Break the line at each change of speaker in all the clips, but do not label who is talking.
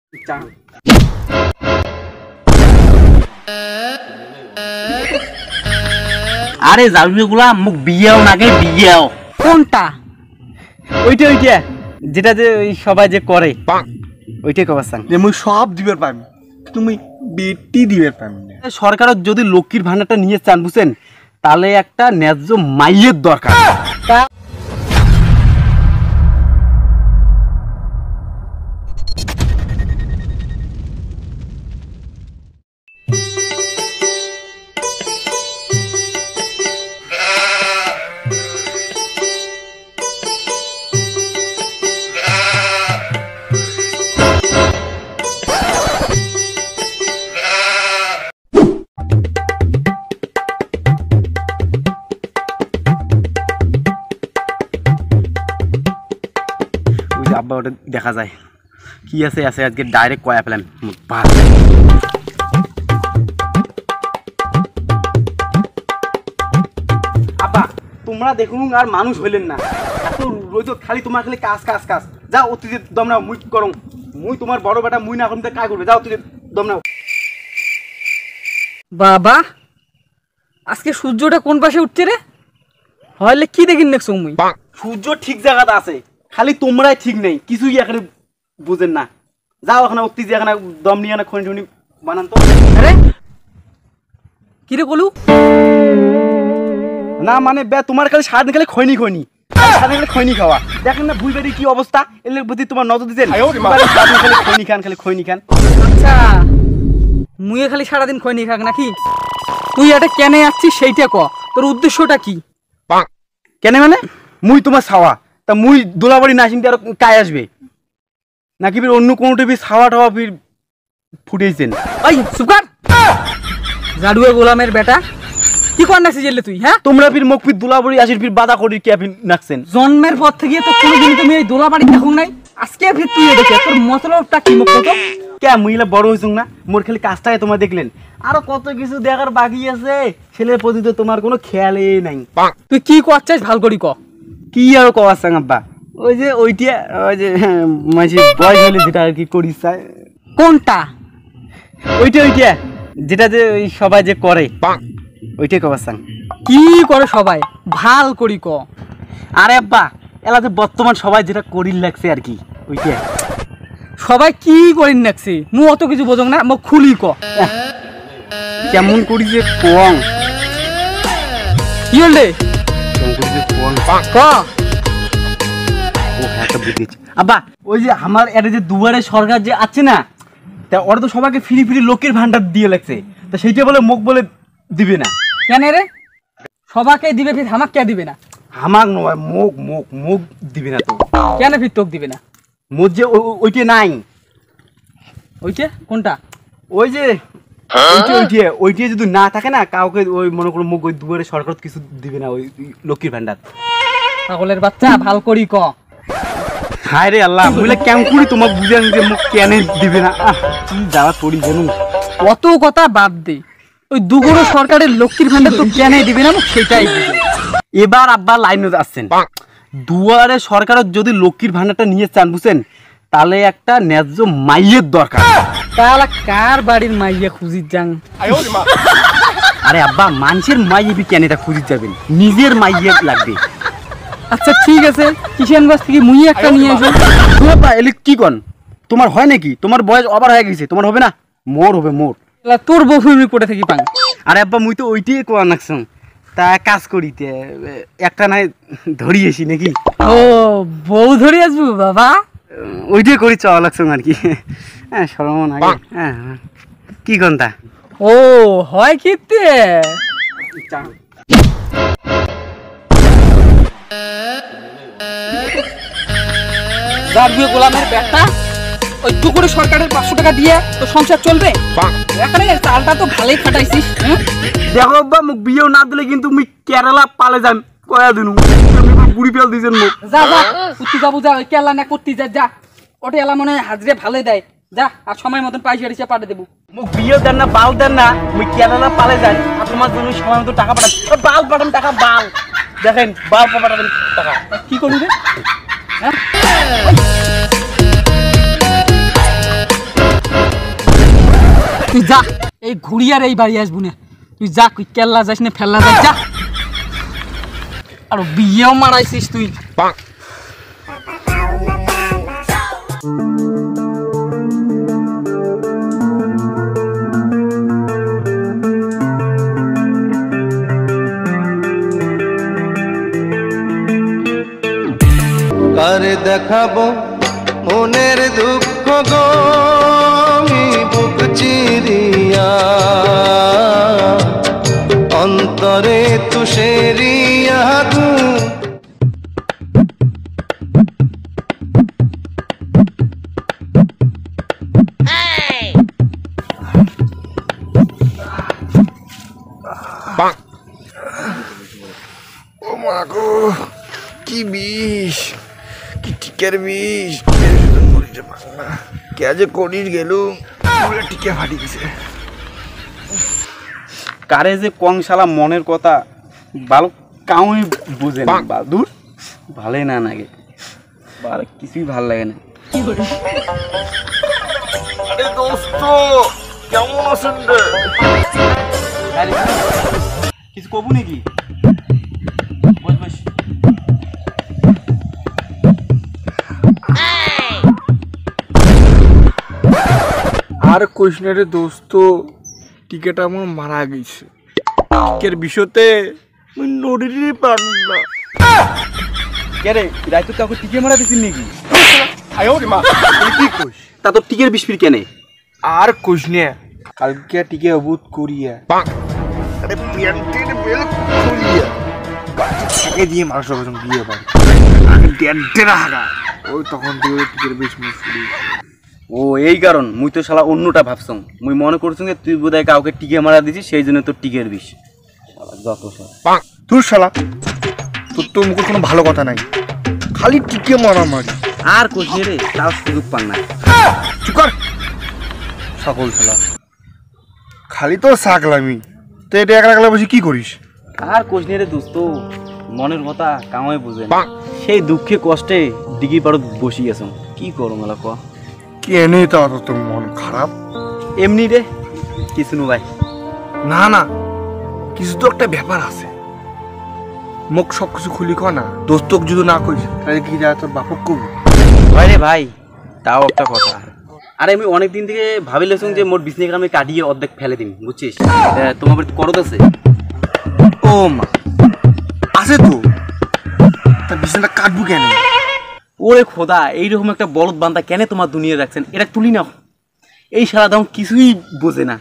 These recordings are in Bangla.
আরে জারুগুলা মুখ বিয়েও নাকি বিয়েও
কোনটা?
ওইটা যেটা যে সবাই যে করে ওইটাই কবাসান
যে মুই সব দিবের পাইম, তুমি বেটি দিবের পাইম না।
সরকার যদি লক্ষ্মীর ভান্ডারটা নিয়ে চান বুঝছেন, তাহলে একটা ন্যায্য মাইয়ের দরকার। আব্বা ওটা দেখা যায় কি আছে আজকে ডাইরেক্ট কয়া ফেলেন। আব্বা তোমরা দেখুন আর মানুষ হইলেন না, এত রোজ খালি তোমার খালি কাজ কাজ কাজ। যাও অতিথি দম নাও, মুই করো, মুই তোমার বড় বেটা, মুই না এখন কাজ করবে। যাও অতিথি দম নাও।
বাবা আজকে সূর্যটা কোন পাশে উঠছে রে? হলে কি দেখিন দেখছো মুই?
সূর্য ঠিক জায়গাতে আছে, খালি তোমরাই ঠিক নেই, কিছুই এখানে বুঝেন না। যাও এখানে অতিথি এখানে দম নিয়ে না খনি টনি বানান তো।
আরে কি রে বলু?
না মানে বে তোমার খালি সারাদিন খালি খৈনি সারাদিন খালি খৈনি খাওয়া। দেখেন না ভুই বাড়ি কি অবস্থা, এর প্রতি তোমার নজর দিচ্ছেন? খালি খৈনি খান।
আচ্ছা মুই খালি সারাদিন খৈনি খাক নাকি? তুই এটা কেন আসছিস সেইটা ক, তোর উদ্দেশ্যটা কি?
কেন মানে মুই তোমার ছাওয়া, তা মুই দোলাবাড়ি না আসিন আর কায় আসবে নাকি ফির অন্য কোনো টিভি ছাওয়া টাওয়া ফির ফুটেছেন?
ওই সুকার জাডুয়ে গোলামের বেটা, কি কর নাকছিস জেলে তুই? হ্যাঁ
তোমরা ফির মুখ ফির দোলাবাড়ি আসির ফির বাধা করি কে ফির নাকছেন?
জন্মের পর থেকে তো কোনোদিন তুমি এই দোলাবাড়ি দেখুন নাই, আজকে ফির তুই দেখে তোর মতলবটা কি? মুখ তো
কে মুইলা বড় হইছুং না, মোর খালি কাজটাই তোমরা দেখলেন, আরো কত কিছু দেখার বাকি আছে। ছেলের প্রতি তো তোমার কোনো খেয়ালই নাই।
তুই কি করছিস ভাল করি ক।
কি আর কওয়ার সাং আব্বা, ওই যে ওইটা ওই যে মাঝে বয়স হলে যেটা আর কি করিস চায়।
কোনটা?
ওইটা যেটা যে সবাই যে করে ওইটাই কওয়ার সাং।
কি করে সবাই ভাল করি ক।
আরে আব্বা এলা যে বর্তমান সবাই যেটা করির লাগছে আর কি ওইটা।
সবাই কি করিন নাকছি মু অত কিছু বোঝং না, মোক খুলি ক।
কেমন করি যে কোয়াং
কি হল রে?
কেমন করি যে কোয়াং
ক।
ও হ্যাঁ তো বুঝেছি আব্বা। ওই যে আমার এটা যে দুয়ারে সরকার যে আছে না, তা ওরা তো সবাইকে ফ্রি ফ্রি লোকের ভান্ডার দিয়ে লাগছে, তা সেইটা বলে মুখ বলে দিবে না
কেন রে? সবাকে দিবে ফির হামাক কে দিবে না?
হামাক নয় মুখ মুখ মুখ দিবে না তো।
কেন ফির তোক দিবে না?
মুখ যে ওইটা নাই।
ওইটা কোনটা?
ওই যে ওইটা যদি না থাকে না, কাউকে ওই মনে করো মুখ ওই দুয়ারে সরকার কিছু দিবে না ওই লক্ষ্মীর ভান্ডার।
পাগলের বাচ্চা ভাল করি ক।
হায় রে আল্লাহ, বলে কেমন করি তোমার বুঝে যে মুখ কেন দিবে না? কি যাওয়া করি জানো?
কত কথা বাদ দে, ওই দুগুড়ো সরকারের লক্ষ্মীর ভান্ডার তো কেন দিবে না সেটাই বুঝে।
এবার আব্বা লাইনে আসছেন, দুয়ারে সরকার যদি লক্ষ্মীর ভান্ডারটা নিয়ে চান বুঝছেন, তাহলে একটা ন্যায্য মাইয়ের দরকার।
তাহলে কার বাড়ির মাইয়া খুঁজি যাং?
আরে আব্বা মানুষের মাইয়ে কেন এটা খুঁজি যাবেন, নিজের মাইয়ে লাগবে।
আচ্ছা ঠিক আছে, কিষানগঞ্জ থেকে মুই একটা নিয়ে আসো।
বাবা এলি কি কন, তোমার হয় নাকি? তোমার বয়স ওভার হয়ে গেছে, তোমার হবে না? মোর হবে মোর।
তোর বউ আমি কোটে থেকে পাং।
আরে আব্বা মুই তো ওইটাই কোয়া নাকছং, তা কাজ করিতে একটা নাই ধরিয়েছি নাকি?
ও বউ ধরে আসবো বাবা?
ওইটাই করি চাওয়া লাগছং আর কি। হ্যাঁ সরমন আগে। হ্যাঁ কি কনতা?
ও হয় কিতে জারবিয়ে গোলামের বেটা, ওই দুপুরে সরকারের 500 টাকা দিয়ে তো সংসার চলবে? এখানে চালটা তো ভালোই খাটাইছিস।
দেখো আব্বা মুখ বিয়েও না দিলে কিন্তু মুই কেরালা পালে যান কয়া দিনু। বুড়ি ফেল দিছেন মুখ।
যা যা উঠতে যাবো, যা ওই কেলা না করতে যা। ওটা এলা মনে হয় হাজরে ভালোই দেয়, যা আর সময় মতন পয়সা রিসা পাঠিয়ে দেবো।
মুখ বিয়েও দেন না বাল দেন না, মুই কেরালা পালে যান আর তোমার জন্য সময় মতো টাকা পাঠান। বাল পাঠান টাকা, বাল দেখেন বাল পাঠাবেন টাকা।
কি করবি? হ্যাঁ যা এই ঘুরি আর এই বাড়ি আসবো না, তুই যা, তুই কেল্লা যাস না ফেললা যাস, যা। আর বিয়েও মারাইছিস তুই।
কারে দেখাবো মনের দুঃখ গো আমি বুক চিরিয়া, অন্তরে তুষেরিয়া আগুন।
ও মা গো, কি বিষ, কি টিকের বিষ, কে যে করিস গেল টিকে ফাটি গেছে।
কারে যে কংশালা মনের কথা ভালো কাউই বুঝে না, বাদুর ভালোই না লাগে, কিছুই ভাল লাগে না।
আরে দোস্ত কেমন আছেন রে?
কিছু কবু নাকি? বস বস।
আর কৃষ্ণের দোস্ত টিকেট আমার মারা গেছে, টিকের বিষয়তে আমি নড়িয়ে পারব না।
কে রে, রাইতো কাউকে টিকে মারা দিছিস নাকি?
কি কইস?
তা তো টিকের বিস্পির কেনে?
আর কৃষ্ণে কালকে টিকে অবুত করিয়া আরে প্যান্টের বেল খুলিয়া টিকে দিয়ে মানুষ বিয়ে পারে আগে ডেন্টেরা হাগা, ওই তখন দিয়ে টিকের বেশ মুশকিল।
ও এই কারণ, মুই তো শালা অন্যটা ভাবছং। মুই মনে করছং যে তুই বোধহয় কাউকে টিকে মারা দিছিস, সেই জন্য তোর টিকের বিষ। শালা যত শালা
তুই শালা, তোর তো মুখে কোনো ভালো কথা নাই, খালি টিকে মারামারি।
আর কোশ রে, তাও সুযোগ পান না।
চুপ কর সকল শালা, খালি তো সাকলামি। তো এটা একলা একলা বসে কি করিস?
আর কোশ রে দোস্ত, মনের কথা কামাই বুঝে না। সেই দুঃখে কষ্টে ডিগি পাড়ত বসি গেছ, কি করো মেলা ক?
কেনে তো তোর মন খারাপ?
এমনি রে, কিছু নো ভাই।
না না, কিছু তো একটা ব্যাপার আছে, মুখ সব কিছু খুলি ক না। দোস্তক যদি না কইস তাহলে কি যায় তোর বাপক কব?
ভাই রে ভাই, তাও একটা কথা। আরে আমি অনেক দিন থেকে ভাবিলাম যে মোর বিজনেস আমি কাটিয়ে অর্ধেক ফেলে দিন, বুঝছিস? তোমার বাড়িতে করদ আছে?
ও মা আছে তো, তা বিছানাটা কাটবো কেন?
ওরে খোদা, এইরকম একটা বলদ বান্দা কেন তোমার দুনিয়া রাখছেন? এটা তুলি না, এই সারা দাম কিছুই বোঝে না।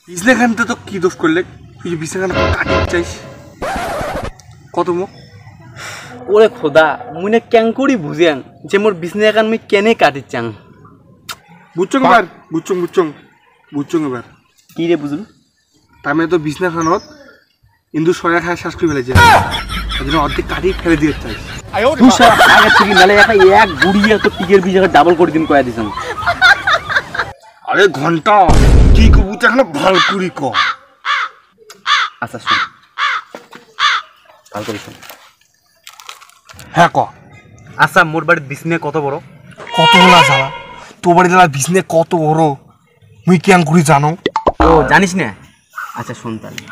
বিছনাখানতে তো কি দোষ করলে তুই যে বিছনাখান কাটিতে চাইস? কত মুখ?
ওরে খোদা, মুই না ক্যাঙ্কুরি বুঝিয়াং যে মোর বিজনেস এখন মুই কেনে কাটিচ্ছাং।
বুঝছো এবার, বুঝছো এবার
কি রে বুঝলু?
তার মানে তো বিছনাখানত ইন্দু সয়া খায় শ্বাস করে ফেলেছে, তার জন্য অর্ধেক কাটিয়ে ফেলে দিয়ে চাইস।
তুই সারা আগে থেকে নালে এক গুড়িয়া তো টিকের বিষ ডাবল করে দিন কয়া দিছাং।
আরে ঘন্টা কি কবু তো এখন ভাল করি ক।
আচ্ছা শোন, ভাল করে শোন।
হ্যাঁ ক।
আচ্ছা, মোর বাড়ির বিজনেস কত বড়?
কত বলা জ্বালা, তোর বাড়ি জ্বালা বিছনে কত বড় মুই কেন করি জানো?
ও জানিস না? আচ্ছা শোন তাহলে,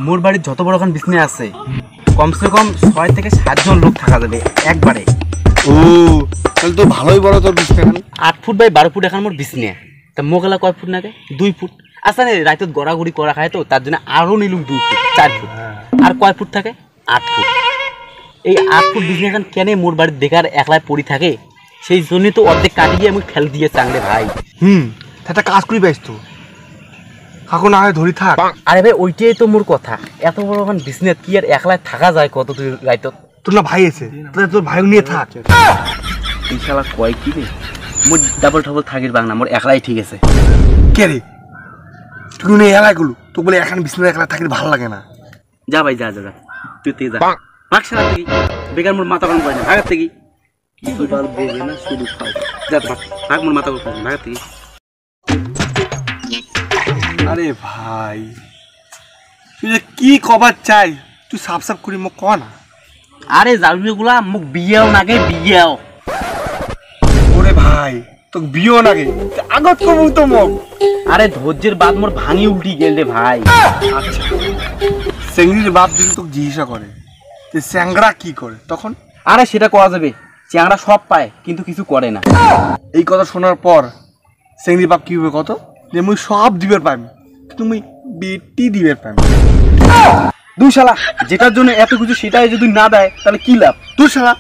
মোর বাড়ির যত বড় এখন বিজনেস আছে, কমসে কম 6 থেকে 7 জন লোক থাকা যাবে একবারে।
ও তাহলে তো ভালোই বড় তোর বিছনাখান।
8 ফুট বাই 12 ফুট এখন মোর বিজনেস। তা মোগলা কয় ফুট নাকি? 2 ফুট। আচ্ছা রে, রাইতত গড়াগড়ি করা খায় তো, তার জন্য আরো নিলুম 2 ফুট, 4 ফুট। আর কয় ফুট থাকে? 8 ফুট। এই 8 ফুট বিজনেস এখন কেন মোর বাড়ির দেখার একলায় পড়ি থাকে? সেই জন্যই তো অর্ধেক কাটিয়ে আমি ফেল দিয়ে চাংলে ভাই।
একটা কাজ করি পাইস তো, কাকু না হয় ধরি থাক।
আরে ভাই, ওইটাই তো মোর কথা। এত বড় এখন বিজনেস কি আর একলায় থাকা যায় কত? তুই রাইতত
তোর না ভাই আছে, তাহলে তোর ভাই নিয়ে থাক।
এই শালা কয় কি রে? মোর ডাবল ঠাবল থাকির বাং না, মোর একলাই ঠিক আছে।
কে রে তুই নিয়ে এলাই গেলু? তো বলে এখন বিছনা একলা থাকি ভালো লাগে না?
যা ভাই, যা যা যা, তুই তে যা। ভাগ সারা থেকে, বেকার মোর মাথা গরম করে না, ভাগার থেকে। কিছু বার বোঝে না, শুধু খাও। যা ভাগ, ভাগ মোর মাথা গরম করে না, ভাগার থেকে।
আরে ভাই, তুই যে কি কবার চাই তুই সাফ সাফ করি মোক ক না।
আরে জালুগুলা মোক বিয়াও নাগে, বিয়াও।
ওরে ভাই, তোকে বিয়েও নাকি আগত কবু তো মোক।
আরে ধৈর্যের বাদ মোর ভাঙি উল্টি গেল রে ভাই।
আচ্ছা চেংড়ির বাপ যদি তোকে জিজ্ঞাসা করে যে চ্যাংড়া কি করে তখন?
আরে সেটা করা যাবে, চ্যাংড়া সব পায় কিন্তু কিছু করে না।
এই কথা শোনার পর চেংড়ির বাপ কি হবে কত যে মুই সব দিবের পাইম কিন্তু মুই বেটি দিবের পাইম।
দুই শালা, যেটার জন্য এত কিছু সেটাই যদি না দেয় তাহলে কি লাভ?
তুই শালা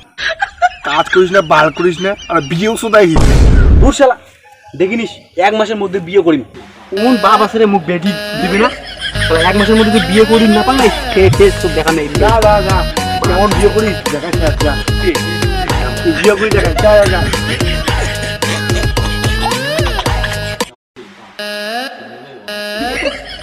কাজ করিস না, বাল করিস না, আর বিয়েও শোধাই
দুই শালা, দেখিনিস 1 মাসের মধ্যে বিয়ে করিম। কোন বাপ আছে রে মুখ বেটি দিবি না? 1 মাসের মধ্যে যদি বিয়ে করিম না পারলে তোর দেখা নেই।
যা যা যা কেমন বিয়ে করিস দেখাচ্ছি। আচ্ছা বিয়ে করি দেখাচ্ছি। যা যা।